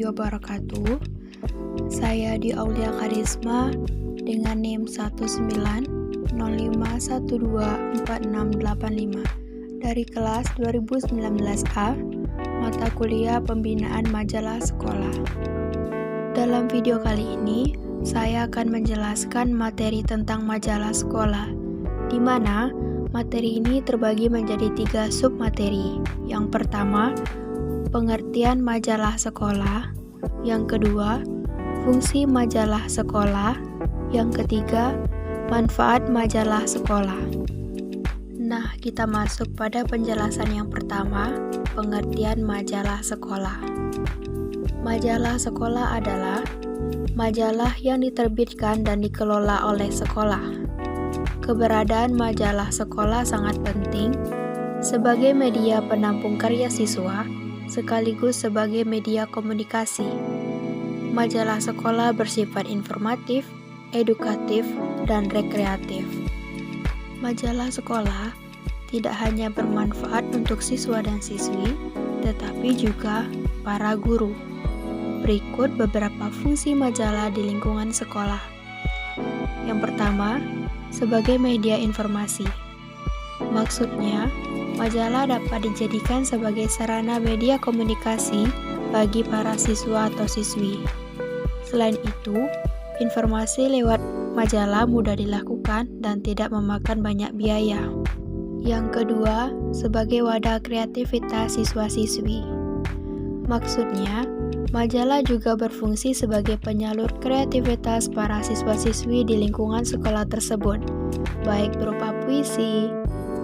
wabarakatuh. Saya di Aulia Karisma dengan NIM 1905124685 dari kelas 2019A, mata kuliah Pembinaan Majalah Sekolah. Dalam video kali ini, saya akan menjelaskan materi tentang majalah sekolah, di mana materi ini terbagi menjadi 3 submateri. Yang pertama, pengertian majalah sekolah. Yang kedua, fungsi majalah sekolah. Yang ketiga, manfaat majalah sekolah. Nah, kita masuk pada penjelasan yang pertama, pengertian majalah sekolah. Majalah sekolah adalah majalah yang diterbitkan dan dikelola oleh sekolah. Keberadaan majalah sekolah sangat penting sebagai media penampung karya siswa, sekaligus sebagai media komunikasi. Majalah sekolah bersifat informatif, edukatif, dan rekreatif. Majalah sekolah tidak hanya bermanfaat untuk siswa dan siswi, tetapi juga para guru. Berikut beberapa fungsi majalah di lingkungan sekolah. Yang pertama, sebagai media informasi. Maksudnya, majalah dapat dijadikan sebagai sarana media komunikasi bagi para siswa atau siswi. Selain itu, informasi lewat majalah mudah dilakukan dan tidak memakan banyak biaya. Yang kedua, sebagai wadah kreativitas siswa-siswi. Maksudnya, majalah juga berfungsi sebagai penyalur kreativitas para siswa-siswi di lingkungan sekolah tersebut, baik berupa puisi,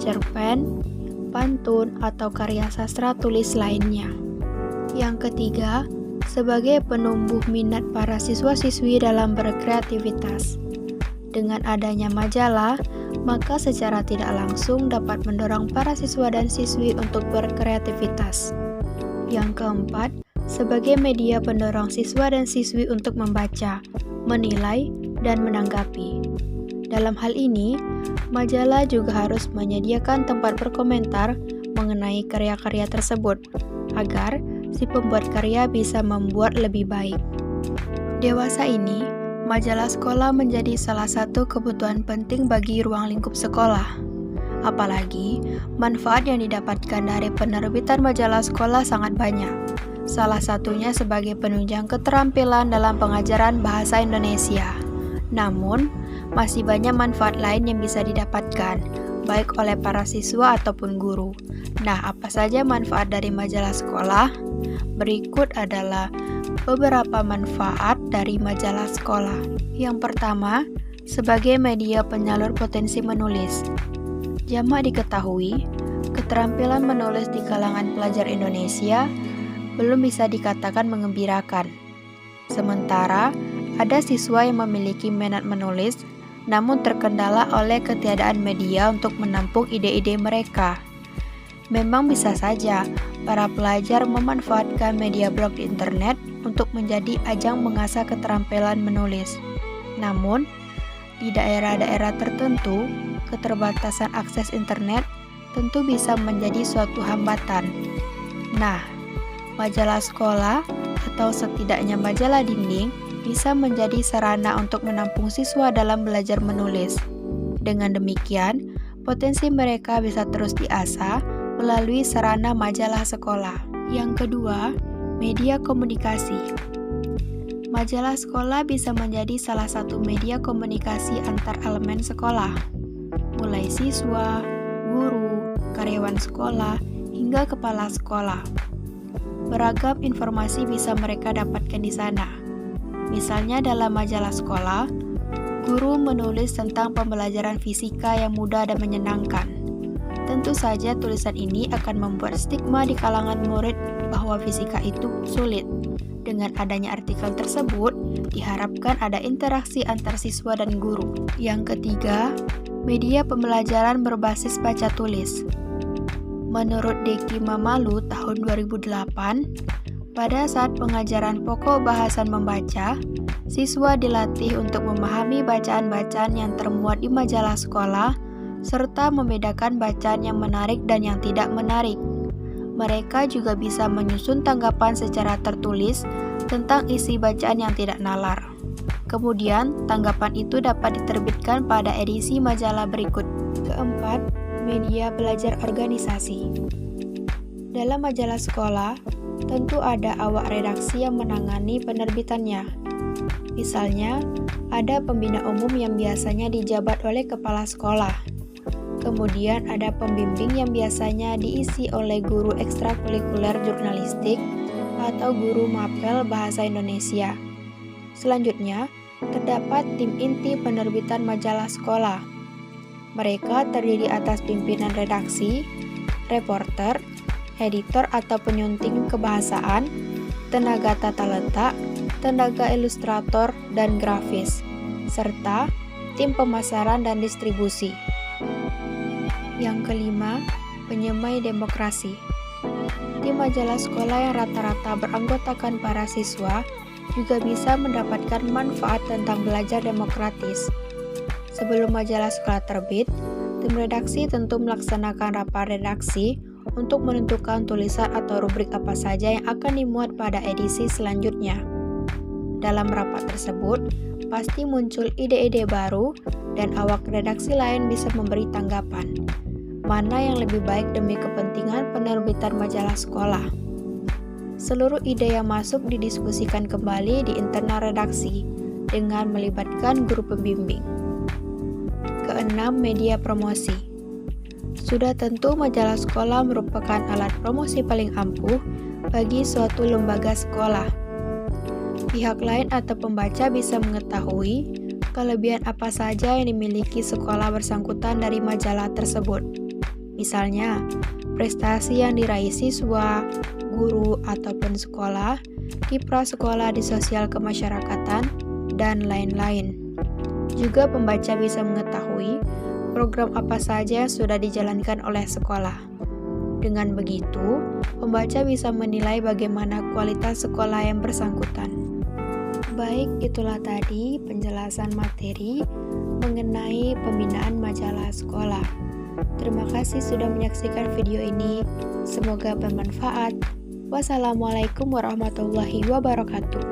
cerpen, pantun, atau karya sastra tulis lainnya. Yang ketiga, sebagai penumbuh minat para siswa-siswi dalam berkreativitas. Dengan adanya majalah, maka secara tidak langsung dapat mendorong para siswa dan siswi untuk berkreativitas. Yang keempat, sebagai media pendorong siswa dan siswi untuk membaca, menilai, dan menanggapi. Dalam hal ini, majalah juga harus menyediakan tempat berkomentar mengenai karya-karya tersebut, agar si pembuat karya bisa membuat lebih baik. Dewasa ini, majalah sekolah menjadi salah satu kebutuhan penting bagi ruang lingkup sekolah. Apalagi, manfaat yang didapatkan dari penerbitan majalah sekolah sangat banyak. Salah satunya sebagai penunjang keterampilan dalam pengajaran bahasa Indonesia. Namun, masih banyak manfaat lain yang bisa didapatkan, baik oleh para siswa ataupun guru. Nah, apa saja manfaat dari majalah sekolah? Berikut adalah beberapa manfaat dari majalah sekolah. Yang pertama, sebagai media penyalur potensi menulis. Jamak diketahui, keterampilan menulis di kalangan pelajar Indonesia belum bisa dikatakan mengembirakan. Sementara, ada siswa yang memiliki minat menulis, namun terkendala oleh ketiadaan media untuk menampung ide-ide mereka. Memang bisa saja para pelajar memanfaatkan media blog di internet untuk menjadi ajang mengasah keterampilan menulis. Namun, di daerah-daerah tertentu, keterbatasan akses internet tentu bisa menjadi suatu hambatan. Nah, majalah sekolah atau setidaknya majalah dinding bisa menjadi sarana untuk menampung siswa dalam belajar menulis. Dengan demikian, potensi mereka bisa terus diasah melalui sarana majalah sekolah. Yang kedua, media komunikasi. Majalah sekolah bisa menjadi salah satu media komunikasi antar elemen sekolah, mulai siswa, guru, karyawan sekolah, hingga kepala sekolah. Beragam informasi bisa mereka dapatkan di sana. Misalnya dalam majalah sekolah, guru menulis tentang pembelajaran fisika yang mudah dan menyenangkan. Tentu saja tulisan ini akan membuat stigma di kalangan murid bahwa fisika itu sulit. Dengan adanya artikel tersebut, diharapkan ada interaksi antar siswa dan guru. Yang ketiga, media pembelajaran berbasis baca tulis. Menurut Deki Mamalu tahun 2008, pada saat pengajaran pokok bahasan membaca, siswa dilatih untuk memahami bacaan-bacaan yang termuat di majalah sekolah, serta membedakan bacaan yang menarik dan yang tidak menarik. Mereka juga bisa menyusun tanggapan secara tertulis tentang isi bacaan yang tidak nalar. Kemudian, tanggapan itu dapat diterbitkan pada edisi majalah berikut. Keempat, media belajar organisasi. Dalam majalah sekolah, tentu ada awak redaksi yang menangani penerbitannya. Misalnya, ada pembina umum yang biasanya dijabat oleh kepala sekolah. Kemudian ada pembimbing yang biasanya diisi oleh guru ekstrakurikuler jurnalistik atau guru mapel bahasa Indonesia. Selanjutnya, terdapat tim inti penerbitan majalah sekolah. Mereka terdiri atas pimpinan redaksi, reporter, editor atau penyunting kebahasaan, tenaga tata letak, tenaga ilustrator dan grafis, serta tim pemasaran dan distribusi. Yang kelima, penyemai demokrasi. Tim majalah sekolah yang rata-rata beranggotakan para siswa juga bisa mendapatkan manfaat tentang belajar demokratis. Sebelum majalah sekolah terbit, tim redaksi tentu melaksanakan rapat redaksi untuk menentukan tulisan atau rubrik apa saja yang akan dimuat pada edisi selanjutnya. Dalam rapat tersebut, pasti muncul ide-ide baru dan awak redaksi lain bisa memberi tanggapan. Mana yang lebih baik demi kepentingan penerbitan majalah sekolah. Seluruh ide yang masuk didiskusikan kembali di internal redaksi dengan melibatkan guru pembimbing. Keenam, media promosi. Sudah tentu majalah sekolah merupakan alat promosi paling ampuh bagi suatu lembaga sekolah. Pihak lain atau pembaca bisa mengetahui kelebihan apa saja yang dimiliki sekolah bersangkutan dari majalah tersebut. Misalnya, prestasi yang diraih siswa, guru ataupun sekolah, kiprah sekolah di sosial kemasyarakatan, dan lain-lain. Juga pembaca bisa mengetahui program apa saja yang sudah dijalankan oleh sekolah. Dengan begitu, pembaca bisa menilai bagaimana kualitas sekolah yang bersangkutan. Baik, itulah tadi penjelasan materi mengenai pembinaan majalah sekolah. Terima kasih sudah menyaksikan video ini. Semoga bermanfaat. Wassalamualaikum warahmatullahi wabarakatuh.